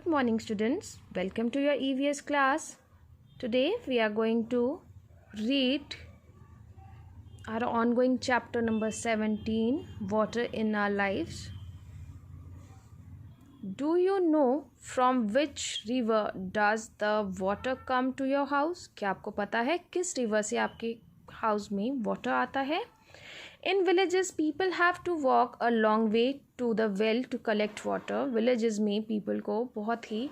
Good morning, students. Welcome to your EVS class. Today we are going to read our ongoing chapter number 17, Water in Our Lives. Do you know from which river does the water come to your house? क्या आपको पता है किस river से आपके house में water आता है? In villages, people have to walk a long way to the well to collect water. Villages में people को बहुत ही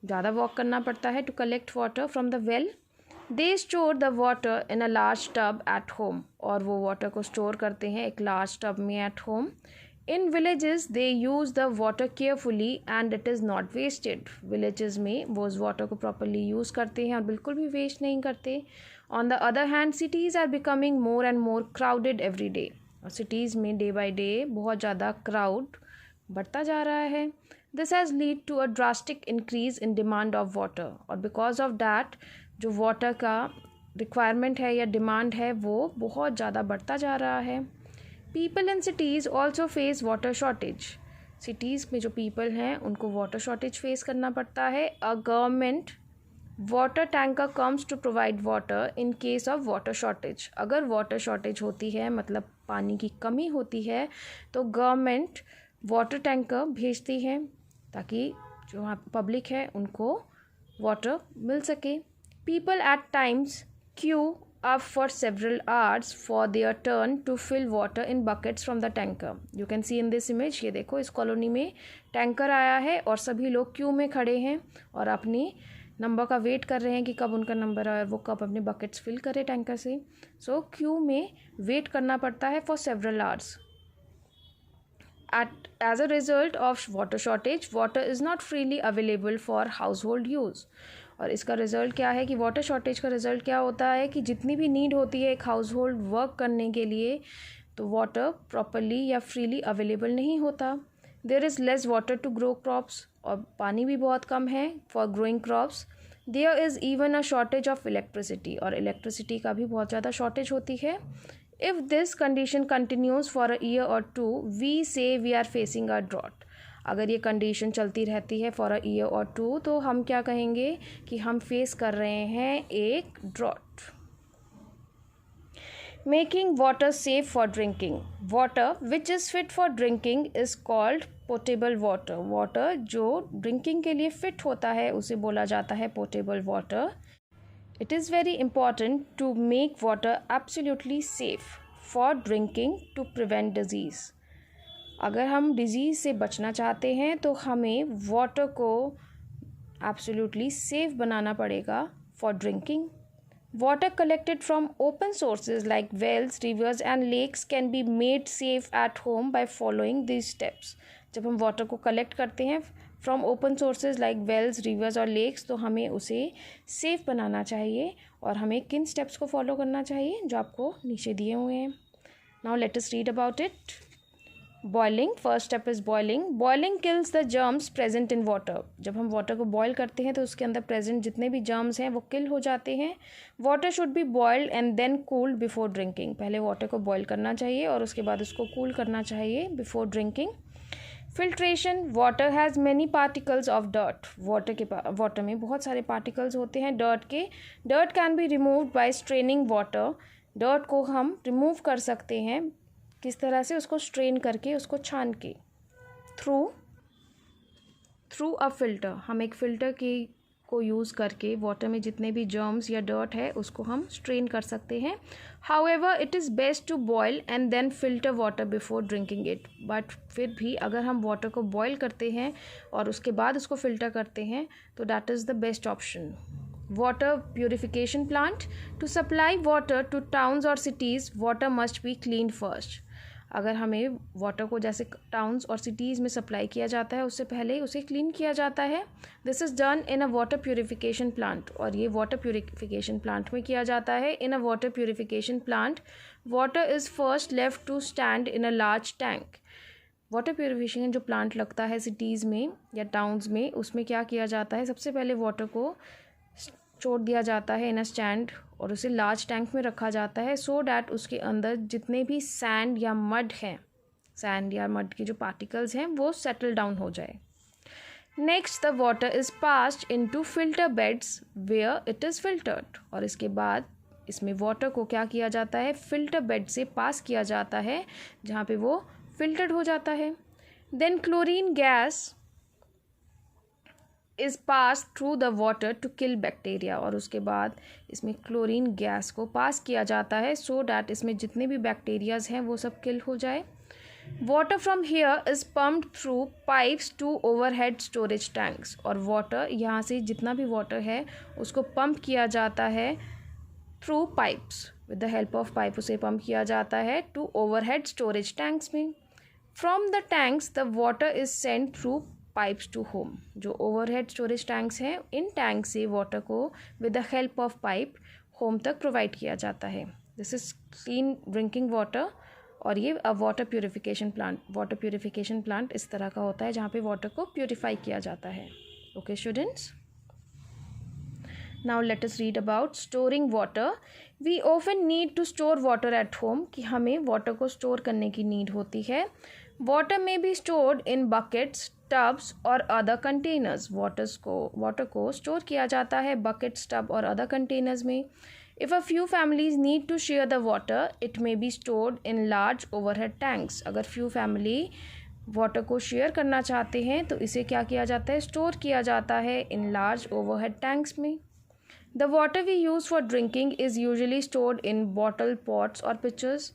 ज़्यादा walk करना पड़ता है to collect water from the well. They store the water in a large tub at home. और वो water को store करते हैं एक large tub में at home. In villages, they use the water carefully and it is not wasted. Villages में वो उस water को properly use करते हैं और बिल्कुल भी waste नहीं करते. On the other hand, cities are becoming more and more crowded every day. और cities में day by day बहुत ज़्यादा crowd बढ़ता जा रहा है. This has led to a drastic increase in demand of water. और because of that, जो water का requirement है या demand है वो बहुत ज़्यादा बढ़ता जा रहा है. People in cities also face water shortage. Cities में जो people हैं उनको water shortage face करना पड़ता है. A government water tanker comes to provide water in case of water shortage. अगर वाटर शॉर्टेज होती है मतलब पानी की कमी होती है तो गवर्नमेंट वाटर टैंकर भेजती है ताकि जो वहाँ पब्लिक है उनको वाटर मिल सके. People at times queue up for several hours for their turn to fill water in buckets from the tanker. You can see in this image. ये देखो इस कॉलोनी में टैंकर आया है और सभी लोग क्यू में खड़े हैं और अपनी नंबर का वेट कर रहे हैं कि कब उनका नंबर आए और वो कब अपने बकेट्स फिल करे टैंकर से. सो क्यू में वेट करना पड़ता है for several hours. As a result of water shortage water is not freely available for household use. और इसका रिजल्ट क्या है कि वाटर शॉर्टेज का रिजल्ट क्या होता है कि जितनी भी नीड होती है एक हाउस होल्ड वर्क करने के लिए तो वाटर प्रॉपरली या फ्रीली अवेलेबल नहीं होता. There is less water to grow crops. और पानी भी बहुत कम है for growing crops. There is even a shortage of electricity. और इलेक्ट्रिसिटी का भी बहुत ज़्यादा शॉर्टेज होती है. If this condition continues for a year or two we say we are facing a drought. अगर ये कंडीशन चलती रहती है for a year or to तो हम क्या कहेंगे कि हम फेस कर रहे हैं एक drought. Making water safe for drinking. Water which is fit for drinking is called potable water. Water जो drinking के लिए fit होता है उसे बोला जाता है potable water. It is very important to make water absolutely safe for drinking to prevent disease. अगर हम disease से बचना चाहते हैं तो हमें water को absolutely safe बनाना पड़ेगा for drinking. Water collected from open sources like wells, rivers and lakes can be made safe at home by following these steps. जब हम water को collect करते हैं from open sources like wells, rivers और lakes तो हमें उसे safe बनाना चाहिए. और हमें किन steps को follow करना चाहिए जो आपको नीचे दिए हुए हैं. Now let us read about it. Boiling. First step is boiling. Boiling kills the germs present in water. जब हम water को boil करते हैं तो उसके अंदर present जितने भी germs हैं वो kill हो जाते हैं. Water should be boiled and then cooled before drinking. पहले water को boil करना चाहिए और उसके बाद उसको cool करना चाहिए before drinking. Filtration. Water has many particles of dirt. Water में बहुत सारे particles होते हैं dirt के. Dirt can be removed by straining water. Dirt को हम remove कर सकते हैं किस तरह से उसको स्ट्रेन करके उसको छान के थ्रू अ फिल्टर. हम एक फ़िल्टर को यूज़ करके वाटर में जितने भी जर्म्स या डर्ट है उसको हम स्ट्रेन कर सकते हैं. However it is best to boil and then filter water before drinking it. But फिर भी अगर हम वाटर को बॉयल करते हैं और उसके बाद उसको फ़िल्टर करते हैं तो that is the best option. Water purification plant. To supply water to towns or cities, water must be cleaned first. अगर हमें वाटर को जैसे टाउन्स और सिटीज़ में सप्लाई किया जाता है उससे पहले उसे क्लीन किया जाता है. This is done in a water purification plant. और ये वाटर प्योरीफिकेशन प्लांट में किया जाता है. In a water purification plant water is first left to stand in a large tank. Water purification जो प्लांट लगता है सिटीज़ में या टाउन्स में उसमें क्या किया जाता है सबसे पहले वाटर को छोड़ दिया जाता है इन अ स्टैंड और उसे लार्ज टैंक में रखा जाता है सो डैट उसके अंदर जितने भी सैंड या मड हैं सैंड या मड के जो पार्टिकल्स हैं वो सेटल डाउन हो जाए. Next the water is passed into filter beds where it is filtered, और इसके बाद इसमें वाटर को क्या किया जाता है, फिल्टर बेड से पास किया जाता है जहाँ पे वो फिल्टर्ड हो जाता है. Then chlorine gas is pass through the water to kill bacteria, और उसके बाद इसमें क्लोरीन गैस को पास किया जाता है सो डैट इसमें जितने भी बैक्टीरियाज हैं वो सब किल हो जाए. Water from here is pumped through pipes to overhead storage tanks, और वाटर यहाँ से जितना भी वाटर है उसको पंप किया जाता है through pipes, with the help of pipe उसे पंप किया जाता है टू ओवरहेड स्टोरेज टैंक्स में. From the tanks the water is send through pipes to home. जो ओवरहेड स्टोरेज टैंक्स हैं, इन टैंक से वाटर को with the help of pipe home तक प्रोवाइड किया जाता है. This is clean drinking water, और ये वाटर प्योरीफिकेशन प्लांट इस तरह का होता है जहाँ पे वाटर को प्योरीफाई किया जाता है. Okay students, now let us read about storing water. We often need to store water at home, कि हमें वाटर को स्टोर करने की नीड होती है. Water may be stored in buckets, tubs और अदर कंटेनर्स. वाटर को स्टोर किया जाता है बकेट्स, टब और अदर कंटेनर्स में. If a few families need to share the water, it may be stored in large overhead tanks. अगर few family water को share करना चाहते हैं तो इसे क्या किया जाता है, स्टोर किया जाता है इन लार्ज ओवरहेड टैंक्स में. The water we use for drinking is usually stored in bottle, pots और पिचर्स.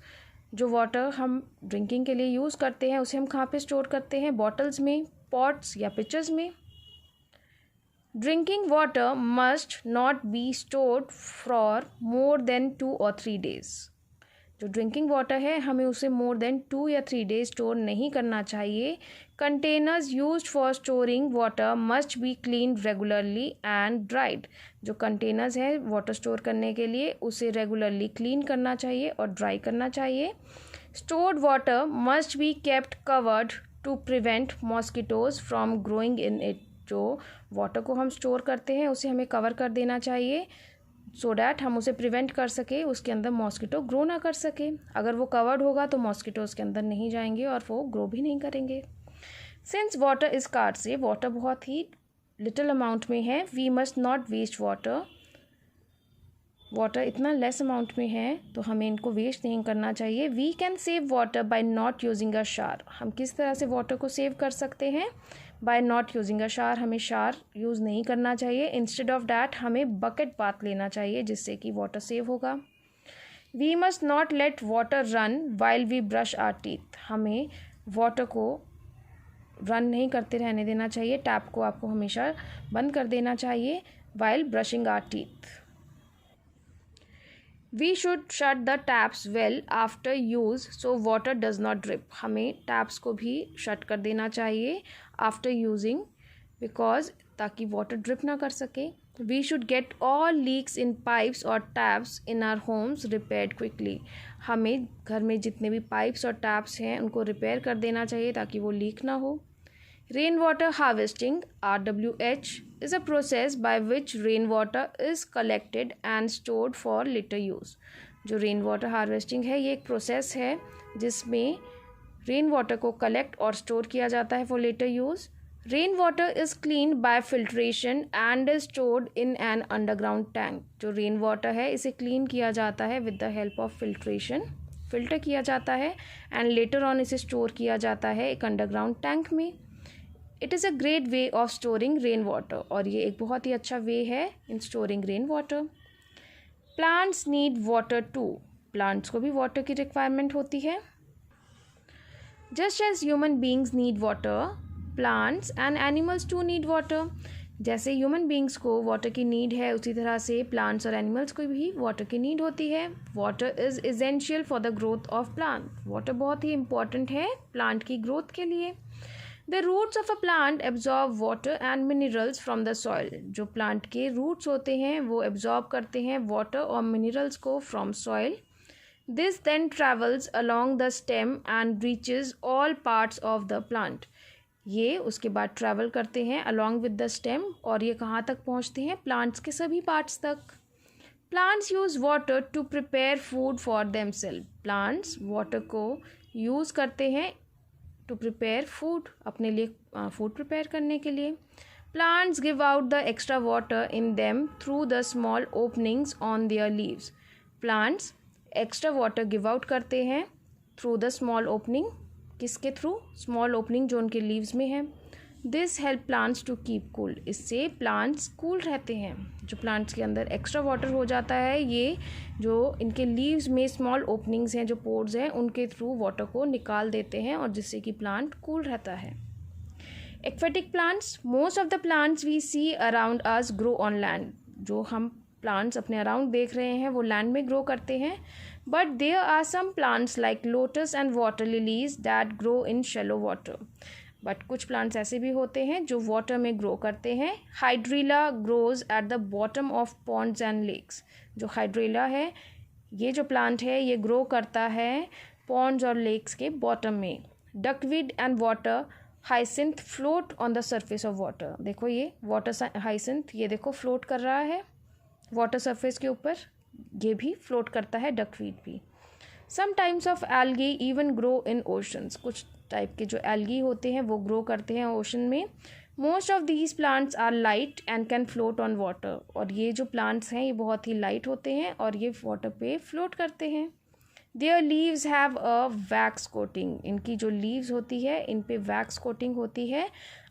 जो वाटर हम ड्रिंकिंग के लिए यूज़ करते हैं उसे हम कहाँ पे स्टोर करते हैं, बॉटल्स में, पॉट्स या पिचर्स में. Drinking water must not be stored for more than 2 or 3 days. जो ड्रिंकिंग वाटर है हमें उसे मोर देन 2 या 3 days स्टोर नहीं करना चाहिए. Containers used for storing water must B clean regularly and dried. जो कंटेनर्स है वाटर स्टोर करने के लिए उसे रेगुलरली क्लीन करना चाहिए और ड्राई करना चाहिए. Stored water must be kept covered to prevent mosquitoes from growing in it. जो वाटर को हम स्टोर करते हैं उसे हमें कवर कर देना चाहिए सो डैट हम उसे प्रिवेंट कर सके, उसके अंदर मॉस्किटो ग्रो ना कर सके. अगर वो कवर्ड होगा तो मॉस्किटो उसके अंदर नहीं जाएंगे और वो ग्रो भी नहीं करेंगे. Since water is scarce, water बहुत ही लिटिल अमाउंट में है, we must not waste water. Water इतना लेस अमाउंट में है तो हमें इनको वेस्ट नहीं करना चाहिए. We can save water by not using a shower. हम किस तरह से वाटर को सेव कर सकते हैं, बाय नॉट यूजिंग अ शार. हमें शार यूज़ नहीं करना चाहिए. इंस्टेड ऑफ डैट हमें बकेट बाथ लेना चाहिए जिससे कि वाटर सेव होगा. We must not let water run while we brush our teeth. हमें वाटर को रन नहीं करते रहने देना चाहिए. टैप को आपको हमेशा बंद कर देना चाहिए while brushing our teeth. We should shut the taps well after use so water does not drip. हमें टैप्स को भी शट कर देना चाहिए आफ्टर यूजिंग, बिकॉज ताकि वाटर ड्रिप ना कर सके. We should get all leaks in pipes और taps in our homes repaired quickly. हमें घर में जितने भी पाइप्स और टैप्स हैं उनको रिपेयर कर देना चाहिए ताकि वो लीक ना हो. Rain water harvesting RWH is a process by which rainwater is collected and stored for later use. जो रेन वाटर हार्वेस्टिंग है ये एक प्रोसेस है जिसमें रेन वाटर को कलेक्ट और स्टोर किया जाता है for later use. Rain water is clean by filtration and is stored in an underground tank. जो रेन वाटर है इसे क्लीन किया जाता है with the help of filtration, filter किया जाता है एंड लेटर ऑन इसे स्टोर किया जाता है एक अंडरग्राउंड टैंक में. It is a great way of storing rain water. और ये एक बहुत ही अच्छा वे है in storing rain water. Plants need water too. Plants को भी वाटर की रिक्वायरमेंट होती है. Just as human beings need water, plants and animals too need water. जैसे ह्यूमन बींग्स को वाटर की नीड है उसी तरह से प्लांट्स और एनिमल्स को भी वाटर की नीड होती है. Water is essential for the growth of plant. Water बहुत ही इंपॉर्टेंट है प्लांट की ग्रोथ के लिए. The roots of a plant absorb water and minerals from the soil. जो प्लांट के रूट्स होते हैं वो एब्जॉर्ब करते हैं वाटर और मिनरल्स को from soil. This then travels along the stem and reaches all parts of the plant. ये उसके बाद ट्रैवल करते हैं along with the stem और ये कहाँ तक पहुँचते हैं, प्लांट्स के सभी पार्ट्स तक. Plants use water to prepare food for themselves. Plants water को यूज़ करते हैं टू प्रिपेयर फूड, अपने लिए फूड प्रिपेयर करने के लिए. Plants give out the extra water in them through the small openings on their leaves. Plants extra water give out करते हैं थ्रू द स्मॉल ओपनिंग, किसके थ्रू? स्मॉल ओपनिंग जो उनके लीव्स में है. This help plants to keep cool, इससे plants cool रहते हैं. जो प्लांट्स के अंदर एक्स्ट्रा वाटर हो जाता है, ये जो इनके लीव्स में स्मॉल ओपनिंग्स हैं, जो पोर्स हैं, उनके थ्रू वाटर को निकाल देते हैं और जिससे कि प्लांट कूल रहता है. Aquatic plants, most of the plants we see around us grow on land. जो हम प्लांट्स अपने अराउंड देख रहे हैं वो लैंड में ग्रो करते हैं. But there are some plants like lotus and water lilies that grow in shallow water. But कुछ प्लांट्स ऐसे भी होते हैं जो वाटर में ग्रो करते हैं. Hydrilla grows at the bottom of ponds and lakes. जो हाइड्रीला है, ये जो प्लांट है, ये ग्रो करता है पॉन्ड्स और लेक्स के बॉटम में. Duckweed and water hyacinth float on the surface of water. देखो ये वाटर हाइसिंथ, ये देखो फ्लोट कर रहा है वाटर सरफेस के ऊपर, ये भी फ्लोट करता है डकवीड भी. Some types of algae even grow in oceans. कुछ टाइप के जो एल्गी होते हैं वो ग्रो करते हैं ओशन में. Most of these plants are light and can float on water. और ये जो प्लांट्स हैं ये बहुत ही लाइट होते हैं और ये वाटर पे फ्लोट करते हैं. There leaves have a wax coating. इनकी जो लीव्स होती है इन पे वैक्स कोटिंग होती है.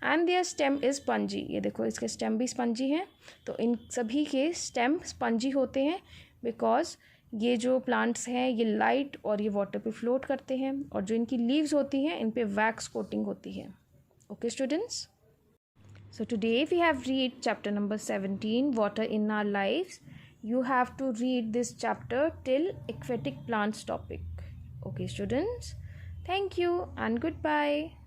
And there stem is spongy. ये देखो इसके स्टेम भी स्पंजी हैं. तो इन सभी के स्टेम स्पंजी होते हैं बिकॉज ये जो प्लांट्स हैं ये लाइट और ये वाटर पे फ्लोट करते हैं. और जो इनकी लीव्स होती हैं इन पे वैक्स कोटिंग होती है. Okay students, so today we have read chapter number 17, water in our lives. You have to read this chapter till aquatic plants topic. Okay students, thank you and goodbye.